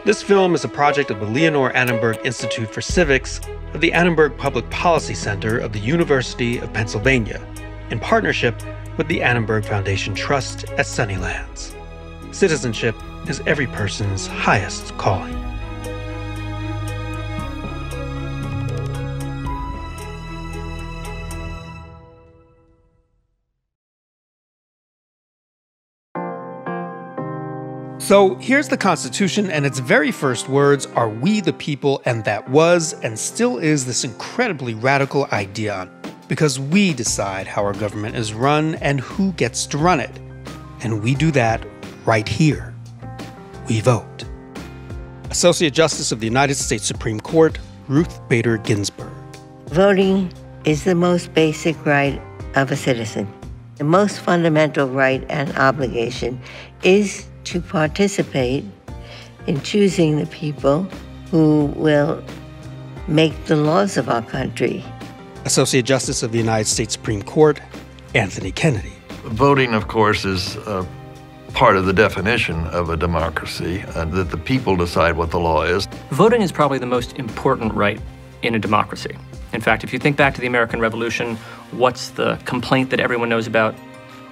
This film is a project of the Leonore Annenberg Institute for Civics of the Annenberg Public Policy Center of the University of Pennsylvania, in partnership with the Annenberg Foundation Trust at Sunnylands. Citizenship is every person's highest calling. So here's the Constitution, and its very first words are "we the people," and that was and still is this incredibly radical idea, because we decide how our government is run and who gets to run it. And we do that right here. We vote. Associate Justice of the United States Supreme Court, Ruth Bader Ginsburg. Voting is the most basic right of a citizen. The most fundamental right and obligation is to participate in choosing the people who will make the laws of our country. Associate Justice of the United States Supreme Court, Anthony Kennedy. Voting, of course, is part of the definition of a democracy, that the people decide what the law is. Voting is probably the most important right in a democracy. In fact, if you think back to the American Revolution, what's the complaint that everyone knows about?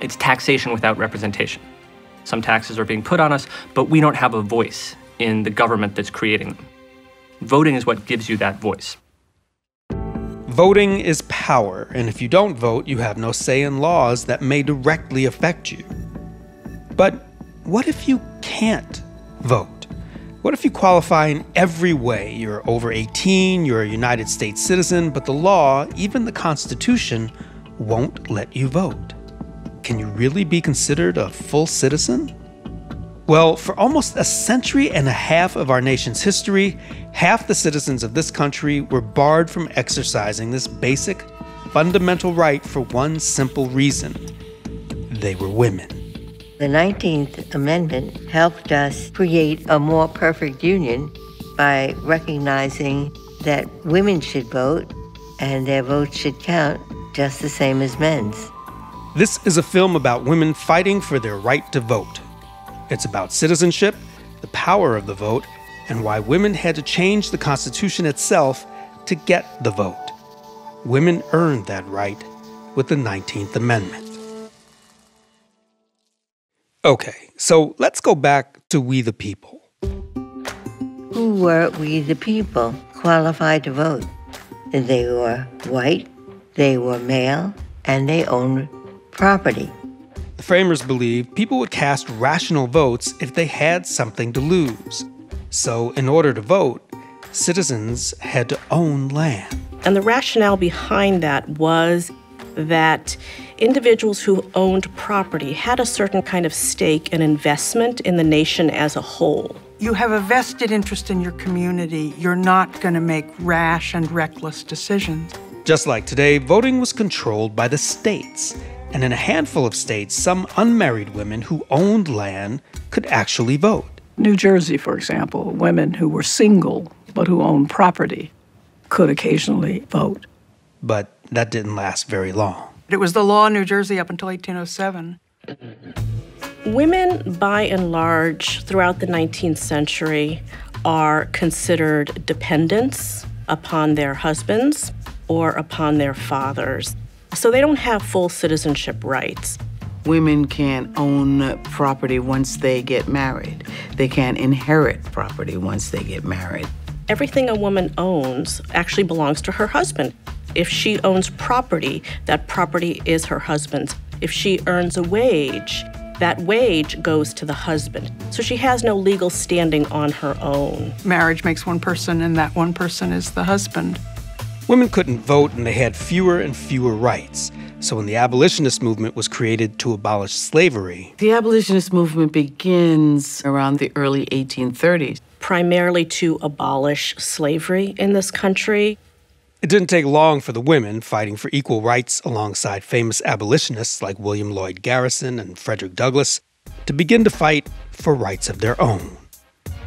It's taxation without representation. Some taxes are being put on us, but we don't have a voice in the government that's creating them. Voting is what gives you that voice. Voting is power, and if you don't vote, you have no say in laws that may directly affect you. But what if you can't vote? What if you qualify in every way? You're over 18, you're a United States citizen, but the law, even the Constitution, won't let you vote. Can you really be considered a full citizen? Well, for almost a century and a half of our nation's history, half the citizens of this country were barred from exercising this basic, fundamental right for one simple reason. They were women. The 19th Amendment helped us create a more perfect union by recognizing that women should vote and their vote should count just the same as men's. This is a film about women fighting for their right to vote. It's about citizenship, the power of the vote, and why women had to change the Constitution itself to get the vote. Women earned that right with the 19th Amendment. Okay, so let's go back to we the people. Who were we the people qualified to vote? They were white, they were male, and they owned property. The framers believed people would cast rational votes if they had something to lose. So, in order to vote, citizens had to own land. And the rationale behind that was that individuals who owned property had a certain kind of stake and investment in the nation as a whole. You have a vested interest in your community. You're not going to make rash and reckless decisions. Just like today, voting was controlled by the states. And in a handful of states, some unmarried women who owned land could actually vote. New Jersey, for example, women who were single but who owned property could occasionally vote. But that didn't last very long. It was the law in New Jersey up until 1807. Women, by and large, throughout the 19th century, are considered dependents upon their husbands or upon their fathers. So they don't have full citizenship rights. Women can't own property once they get married. They can't inherit property once they get married. Everything a woman owns actually belongs to her husband. If she owns property, that property is her husband's. If she earns a wage, that wage goes to the husband. So she has no legal standing on her own. Marriage makes one person, and that one person is the husband. Women couldn't vote, and they had fewer and fewer rights. So when the abolitionist movement was created to abolish slavery... The abolitionist movement begins around the early 1830s. Primarily to abolish slavery in this country. It didn't take long for the women, fighting for equal rights alongside famous abolitionists like William Lloyd Garrison and Frederick Douglass, to begin to fight for rights of their own.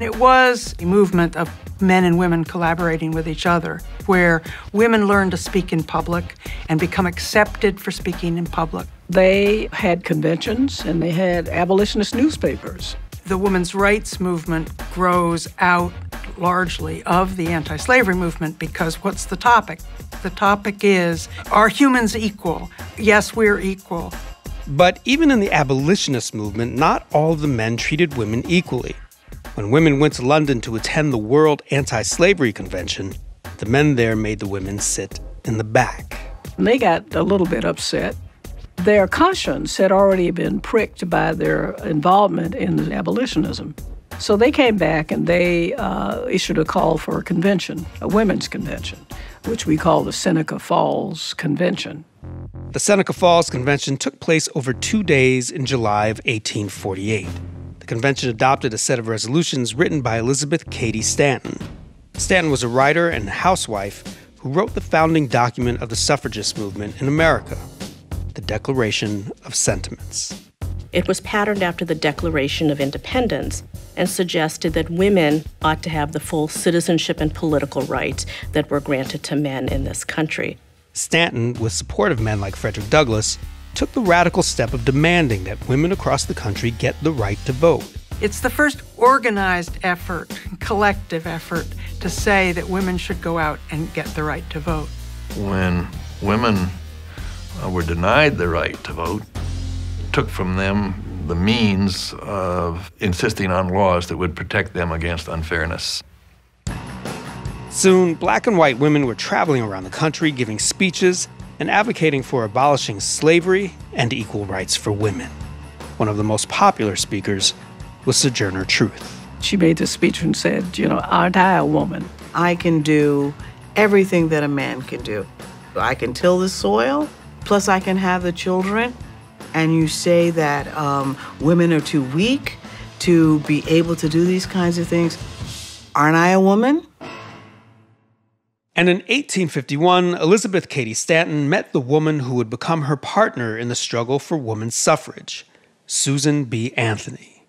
It was a movement of men and women collaborating with each other, where women learned to speak in public and become accepted for speaking in public. They had conventions and they had abolitionist newspapers. The women's rights movement grows out largely of the anti-slavery movement because what's the topic? The topic is, are humans equal? Yes, we're equal. But even in the abolitionist movement, not all of the men treated women equally. When women went to London to attend the World Anti-Slavery Convention, the men there made the women sit in the back. They got a little bit upset. Their conscience had already been pricked by their involvement in abolitionism. So they came back and they issued a call for a convention, a women's convention, which we call the Seneca Falls Convention. The Seneca Falls Convention took place over 2 days in July of 1848. The convention adopted a set of resolutions written by Elizabeth Cady Stanton. Stanton was a writer and housewife who wrote the founding document of the suffragist movement in America, the Declaration of Sentiments. It was patterned after the Declaration of Independence and suggested that women ought to have the full citizenship and political rights that were granted to men in this country. Stanton, with support of men like Frederick Douglass, took the radical step of demanding that women across the country get the right to vote. It's the first organized effort, collective effort, to say that women should go out and get the right to vote. When women were denied the right to vote, took from them the means of insisting on laws that would protect them against unfairness. Soon, black and white women were traveling around the country giving speeches and advocating for abolishing slavery and equal rights for women. One of the most popular speakers was Sojourner Truth. She made this speech and said, aren't I a woman? I can do everything that a man can do. I can till the soil, plus I can have the children. And you say that women are too weak to be able to do these kinds of things. Aren't I a woman? And in 1851, Elizabeth Cady Stanton met the woman who would become her partner in the struggle for women's suffrage, Susan B. Anthony.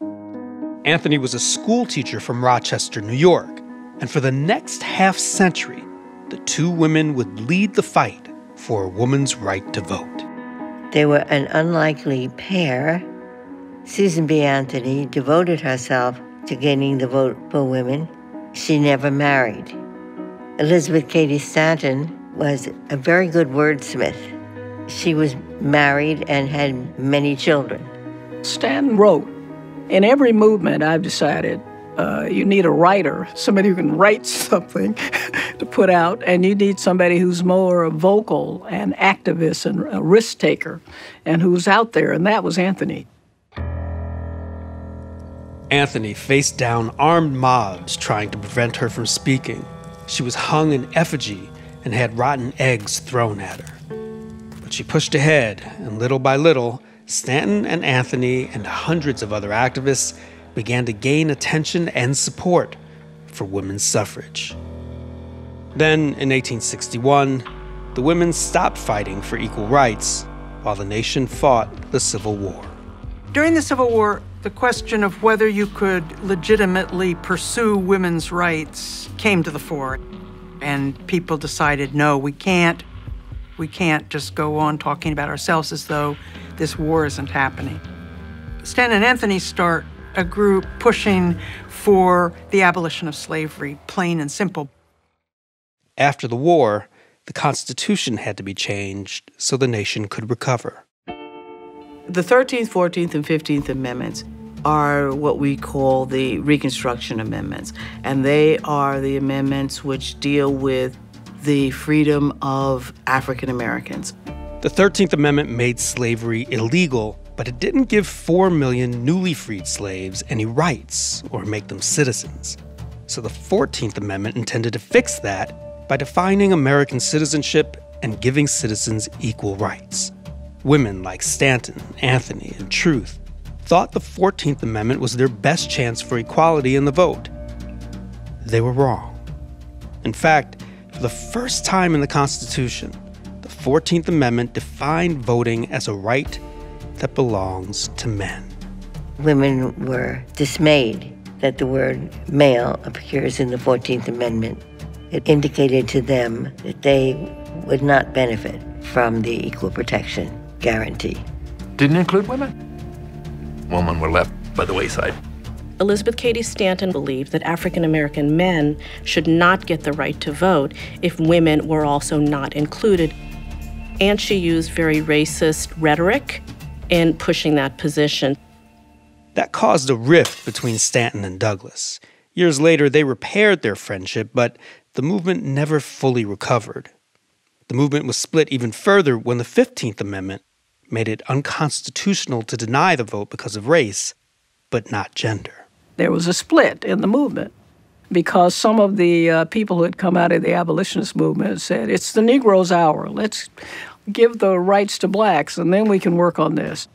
Anthony was a school teacher from Rochester, New York, and for the next half-century, the two women would lead the fight for a woman's right to vote. They were an unlikely pair. Susan B. Anthony devoted herself to gaining the vote for women. She never married. Elizabeth Cady Stanton was a very good wordsmith. She was married and had many children. Stanton wrote, in every movement I've decided you need a writer, somebody who can write something to put out, and you need somebody who's more vocal and activist and a risk taker and who's out there, and that was Anthony. Anthony faced down armed mobs trying to prevent her from speaking. She was hung in effigy and had rotten eggs thrown at her. But she pushed ahead, and little by little, Stanton and Anthony and hundreds of other activists began to gain attention and support for women's suffrage. Then, in 1861, the women stopped fighting for equal rights while the nation fought the Civil War. During the Civil War, the question of whether you could legitimately pursue women's rights came to the fore. And people decided, no, we can't just go on talking about ourselves as though this war isn't happening. Stanton and Anthony start a group pushing for the abolition of slavery, plain and simple. After the war, the Constitution had to be changed so the nation could recover. The 13th, 14th, and 15th Amendments are what we call the Reconstruction Amendments, and they are the amendments which deal with the freedom of African Americans. The 13th Amendment made slavery illegal, but it didn't give 4 million newly freed slaves any rights or make them citizens. So the 14th Amendment intended to fix that by defining American citizenship and giving citizens equal rights. Women like Stanton, Anthony, and Truth thought the 14th Amendment was their best chance for equality in the vote. They were wrong. In fact, for the first time in the Constitution, the 14th Amendment defined voting as a right that belongs to men. Women were dismayed that the word male appears in the 14th Amendment. It indicated to them that they would not benefit from the equal protection guarantee. Didn't include women. Women were left by the wayside. Elizabeth Cady Stanton believed that African American men should not get the right to vote if women were also not included. And she used very racist rhetoric in pushing that position. That caused a rift between Stanton and Douglas. Years later, they repaired their friendship, but the movement never fully recovered. The movement was split even further when the 15th Amendment made it unconstitutional to deny the vote because of race, but not gender. There was a split in the movement because some of the people who had come out of the abolitionist movement said, it's the Negro's hour. Let's give the rights to blacks, and then we can work on this.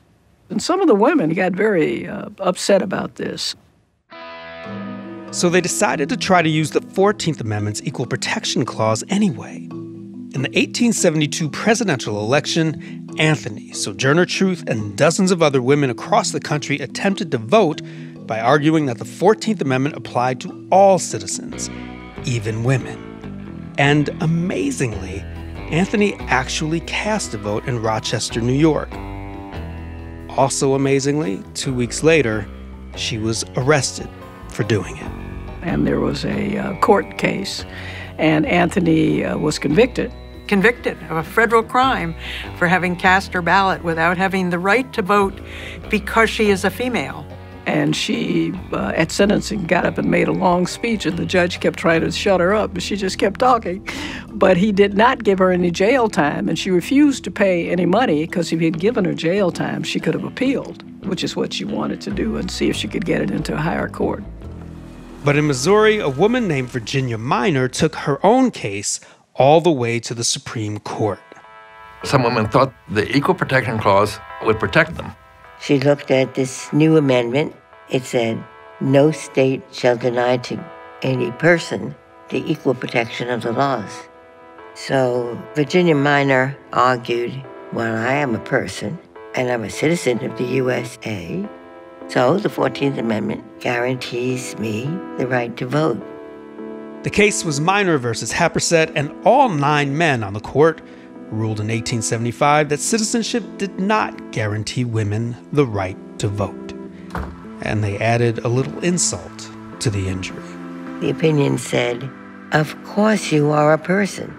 And some of the women got very upset about this. So they decided to try to use the 14th Amendment's Equal Protection Clause anyway. In the 1872 presidential election, Anthony, Sojourner Truth, and dozens of other women across the country attempted to vote by arguing that the 14th Amendment applied to all citizens, even women. And amazingly, Anthony actually cast a vote in Rochester, New York. Also amazingly, 2 weeks later, she was arrested for doing it. And there was a court case, and Anthony was convicted. Convicted of a federal crime for having cast her ballot without having the right to vote because she is a female. And she, at sentencing, got up and made a long speech, and the judge kept trying to shut her up, but she just kept talking. But he did not give her any jail time, and she refused to pay any money because if he had given her jail time, she could have appealed, which is what she wanted to do, and see if she could get it into a higher court. But in Missouri, a woman named Virginia Minor took her own case all the way to the Supreme Court. Some women thought the Equal Protection Clause would protect them. She looked at this new amendment. It said, no state shall deny to any person the equal protection of the laws. So Virginia Minor argued, well, I am a person, and I'm a citizen of the USA, so the 14th Amendment guarantees me the right to vote. The case was Minor versus Happersett, and all 9 men on the court ruled in 1875 that citizenship did not guarantee women the right to vote. And they added a little insult to the injury. The opinion said, of course you are a person,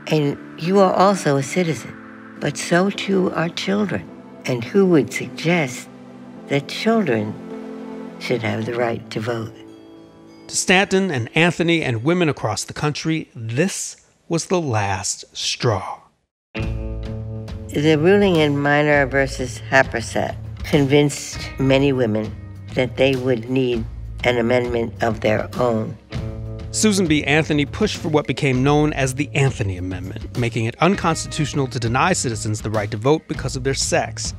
and you are also a citizen, but so too are children. And who would suggest that children should have the right to vote? To Stanton and Anthony and women across the country, this was the last straw. The ruling in Minor versus Happersett convinced many women that they would need an amendment of their own. Susan B. Anthony pushed for what became known as the Anthony Amendment, making it unconstitutional to deny citizens the right to vote because of their sex.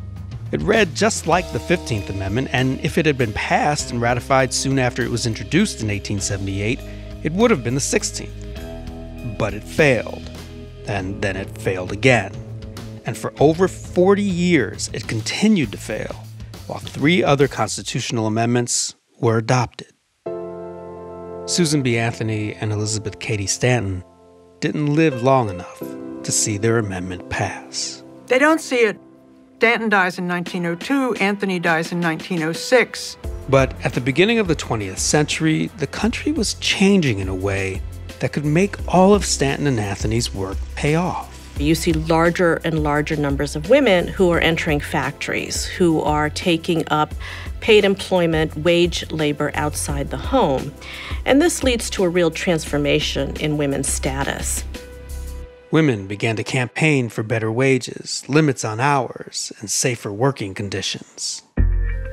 It read just like the 15th Amendment, and if it had been passed and ratified soon after it was introduced in 1878, it would have been the 16th. But it failed, and then it failed again. And for over 40 years, it continued to fail, while 3 other constitutional amendments were adopted. Susan B. Anthony and Elizabeth Cady Stanton didn't live long enough to see their amendment pass. They don't see it. Stanton dies in 1902, Anthony dies in 1906. But at the beginning of the 20th century, the country was changing in a way that could make all of Stanton and Anthony's work pay off. You see larger and larger numbers of women who are entering factories, who are taking up paid employment, wage labor outside the home. And this leads to a real transformation in women's status. Women began to campaign for better wages, limits on hours, and safer working conditions.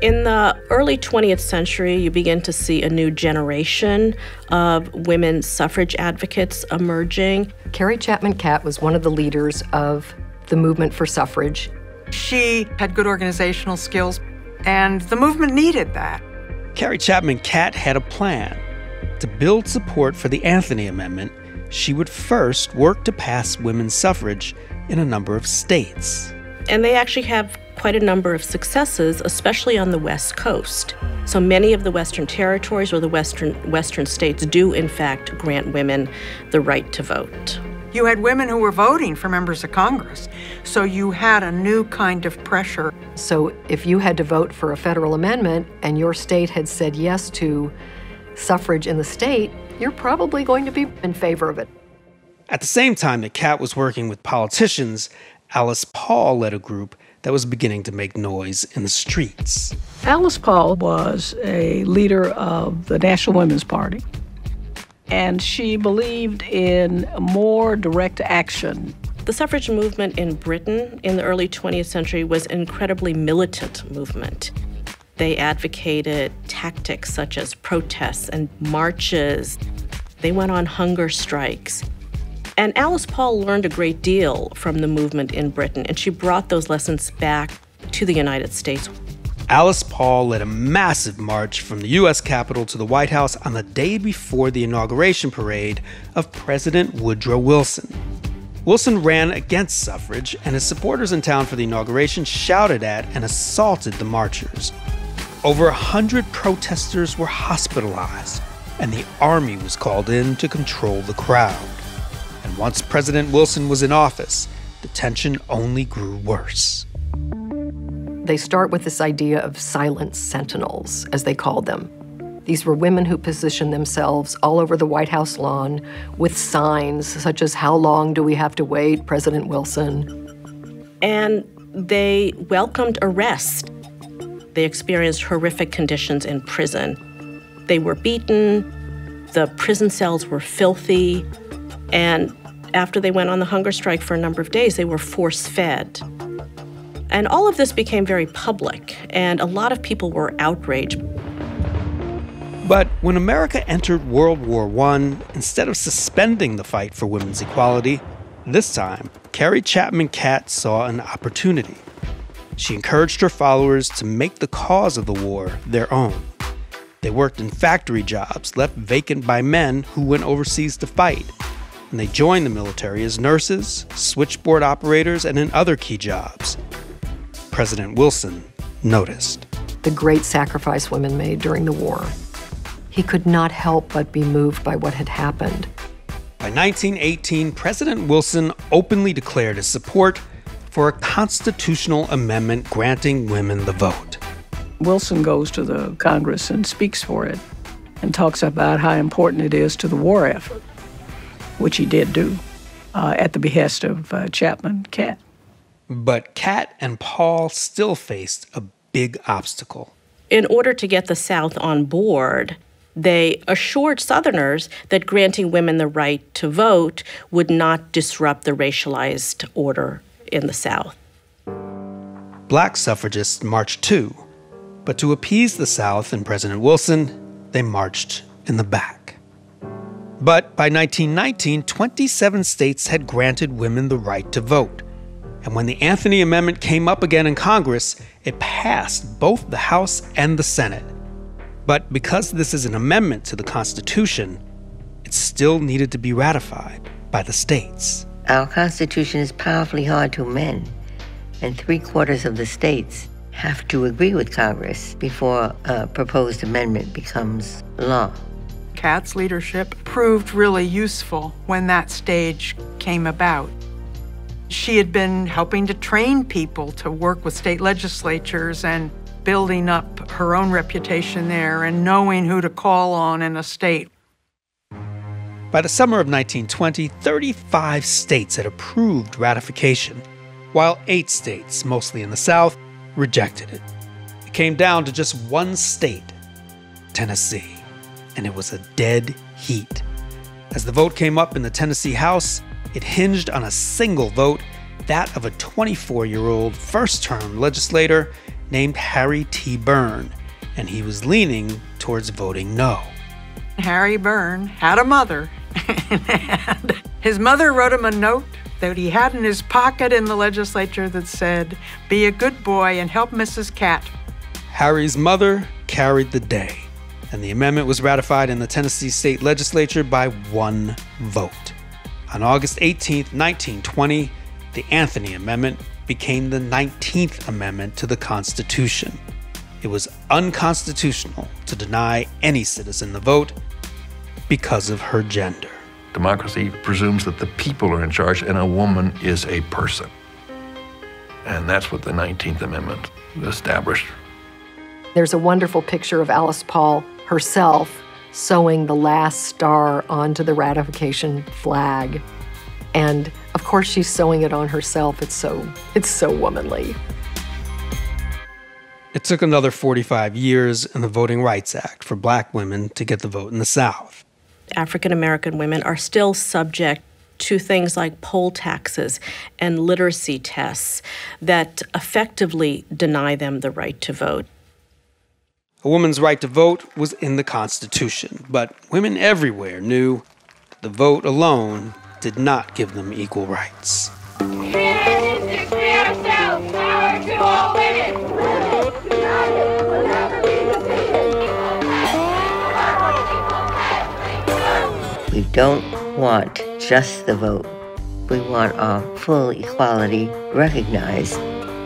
In the early 20th century, you begin to see a new generation of women suffrage advocates emerging. Carrie Chapman Catt was one of the leaders of the movement for suffrage. She had good organizational skills, and the movement needed that. Carrie Chapman Catt had a plan. To build support for the Anthony Amendment, she would first work to pass women's suffrage in a number of states. And they actually have quite a number of successes, especially on the West Coast. So many of the Western territories or the Western states do, in fact, grant women the right to vote. You had women who were voting for members of Congress, so you had a new kind of pressure. So if you had to vote for a federal amendment and your state had said yes to suffrage in the state, you're probably going to be in favor of it. At the same time that Kat was working with politicians, Alice Paul led a group that was beginning to make noise in the streets. Alice Paul was a leader of the National Women's Party, and she believed in more direct action. The suffrage movement in Britain in the early 20th century was an incredibly militant movement. They advocated tactics such as protests and marches. They went on hunger strikes. And Alice Paul learned a great deal from the movement in Britain, and she brought those lessons back to the United States. Alice Paul led a massive march from the U.S. Capitol to the White House on the day before the inauguration parade of President Woodrow Wilson. Wilson ran against suffrage, and his supporters in town for the inauguration shouted at and assaulted the marchers. Over 100 protesters were hospitalized, and the army was called in to control the crowd. And once President Wilson was in office, the tension only grew worse. They start with this idea of silent sentinels, as they called them. These were women who positioned themselves all over the White House lawn with signs such as, "How long do we have to wait, President Wilson?" And they welcomed arrest. They experienced horrific conditions in prison. They were beaten, the prison cells were filthy, and after they went on the hunger strike for a number of days, they were force-fed. And all of this became very public, and a lot of people were outraged. But when America entered World War I, instead of suspending the fight for women's equality, this time, Carrie Chapman Catt saw an opportunity. She encouraged her followers to make the cause of the war their own. They worked in factory jobs left vacant by men who went overseas to fight. And they joined the military as nurses, switchboard operators, and in other key jobs. President Wilson noticed the great sacrifice women made during the war. He could not help but be moved by what had happened. By 1918, President Wilson openly declared his support for a constitutional amendment granting women the vote. Wilson goes to the Congress and speaks for it and talks about how important it is to the war effort, which he did do at the behest of Chapman Catt. But Catt and Paul still faced a big obstacle. In order to get the South on board, they assured Southerners that granting women the right to vote would not disrupt the racialized order in the South. Black suffragists marched too, but to appease the South and President Wilson, they marched in the back. But by 1919, 27 states had granted women the right to vote. And when the Anthony Amendment came up again in Congress, it passed both the House and the Senate. But because this is an amendment to the Constitution, it still needed to be ratified by the states. Our Constitution is powerfully hard to amend, and 3/4 of the states have to agree with Congress before a proposed amendment becomes law. Catt's leadership proved really useful when that stage came about. She had been helping to train people to work with state legislatures and building up her own reputation there and knowing who to call on in a state. By the summer of 1920, 35 states had approved ratification, while 8 states, mostly in the South, rejected it. It came down to just one state, Tennessee, and it was a dead heat. As the vote came up in the Tennessee House, it hinged on a single vote, that of a 24-year-old first-term legislator named Harry T. Byrne, and he was leaning towards voting no. Harry Byrne had a mother, and his mother wrote him a note that he had in his pocket in the legislature that said, "Be a good boy and help Mrs. Catt." Harry's mother carried the day, and the amendment was ratified in the Tennessee state legislature by 1 vote. On August 18, 1920, the Anthony Amendment became the 19th Amendment to the Constitution. It was unconstitutional to deny any citizen the vote because of her gender. Democracy presumes that the people are in charge and a woman is a person. And that's what the 19th Amendment established. There's a wonderful picture of Alice Paul herself sewing the last star onto the ratification flag. And of course she's sewing it on herself. It's so womanly. It took another 45 years and the Voting Rights Act for black women to get the vote in the South. African American women are still subject to things like poll taxes and literacy tests that effectively deny them the right to vote. A woman's right to vote was in the Constitution, but women everywhere knew the vote alone did not give them equal rights. Free ourselves, power to all women. We don't want just the vote. We want our full equality recognized.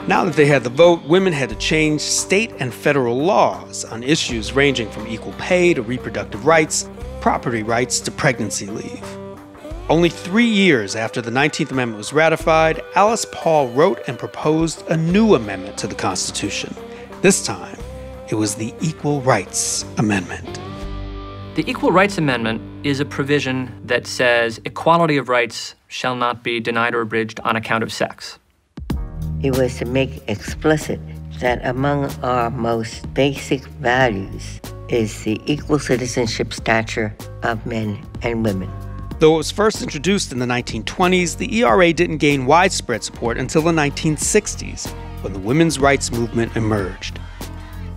Now that they had the vote, women had to change state and federal laws on issues ranging from equal pay to reproductive rights, property rights to pregnancy leave. Only 3 years after the 19th Amendment was ratified, Alice Paul wrote and proposed a new amendment to the Constitution. This time, it was the Equal Rights Amendment. The Equal Rights Amendment is a provision that says equality of rights shall not be denied or abridged on account of sex. It was to make explicit that among our most basic values is the equal citizenship stature of men and women. Though it was first introduced in the 1920s, the ERA didn't gain widespread support until the 1960s, when the women's rights movement emerged.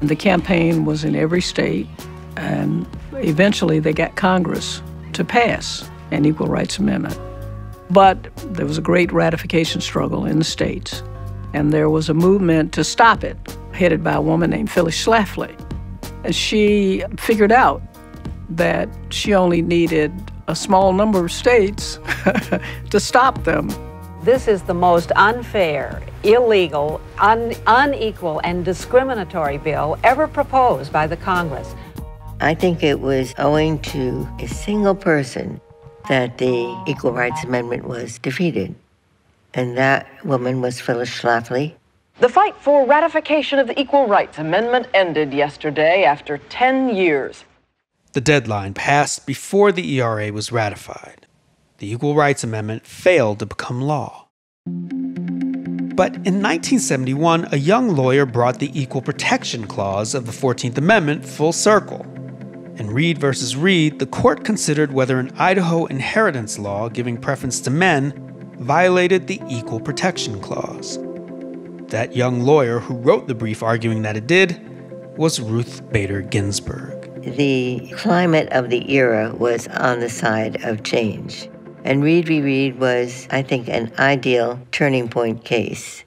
The campaign was in every state, and eventually they got Congress to pass an Equal Rights Amendment. But there was a great ratification struggle in the states, and there was a movement to stop it, headed by a woman named Phyllis Schlafly. And she figured out that she only needed a small number of states to stop them. This is the most unfair, illegal, unequal, and discriminatory bill ever proposed by the Congress. I think it was owing to a single person that the Equal Rights Amendment was defeated. And that woman was Phyllis Schlafly. The fight for ratification of the Equal Rights Amendment ended yesterday after 10 years. The deadline passed before the ERA was ratified. The Equal Rights Amendment failed to become law. But in 1971, a young lawyer brought the Equal Protection Clause of the 14th Amendment full circle. In Reed v. Reed, the court considered whether an Idaho inheritance law giving preference to men violated the Equal Protection Clause. That young lawyer who wrote the brief arguing that it did was Ruth Bader Ginsburg. The climate of the era was on the side of change. And Reed v. Reed was, I think, an ideal turning point case.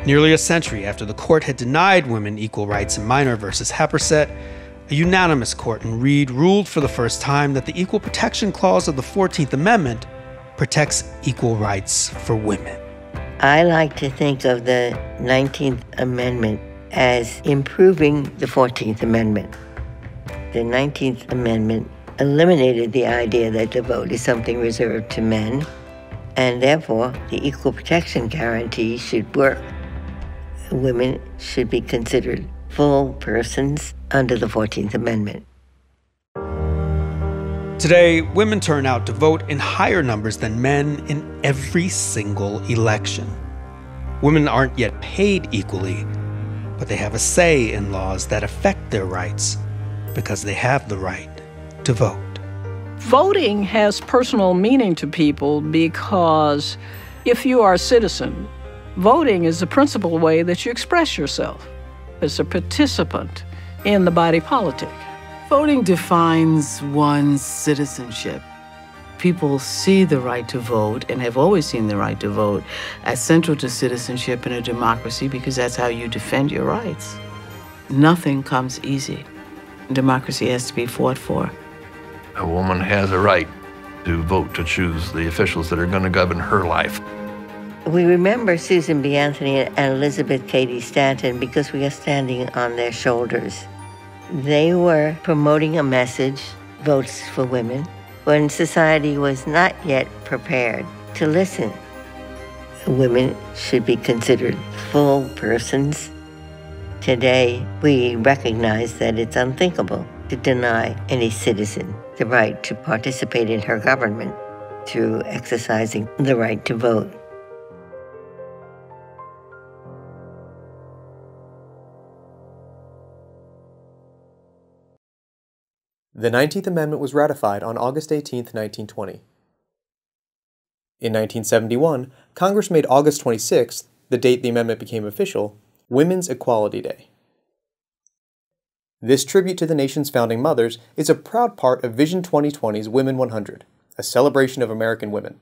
Nearly a century after the court had denied women equal rights in Minor v. Happersett, a unanimous court in Reed ruled for the first time that the Equal Protection Clause of the 14th Amendment protects equal rights for women. I like to think of the 19th Amendment as improving the 14th Amendment. The 19th Amendment eliminated the idea that the vote is something reserved to men, and therefore the equal protection guarantee should work. Women should be considered full persons under the 14th Amendment. Today, women turn out to vote in higher numbers than men in every single election. Women aren't yet paid equally, but they have a say in laws that affect their rights because they have the right to vote. Voting has personal meaning to people because if you are a citizen, voting is the principal way that you express yourself as a participant in the body politic. Voting defines one's citizenship. People see the right to vote and have always seen the right to vote as central to citizenship in a democracy because that's how you defend your rights. Nothing comes easy. Democracy has to be fought for. A woman has a right to vote to choose the officials that are going to govern her life. We remember Susan B. Anthony and Elizabeth Cady Stanton because we are standing on their shoulders. They were promoting a message, votes for women, when society was not yet prepared to listen. Women should be considered full persons. Today, we recognize that it's unthinkable to deny any citizen the right to participate in her government through exercising the right to vote. The 19th Amendment was ratified on August 18, 1920. In 1971, Congress made August 26th, the date the amendment became official, Women's Equality Day. This tribute to the nation's founding mothers is a proud part of Vision 2020's Women 100, a celebration of American women.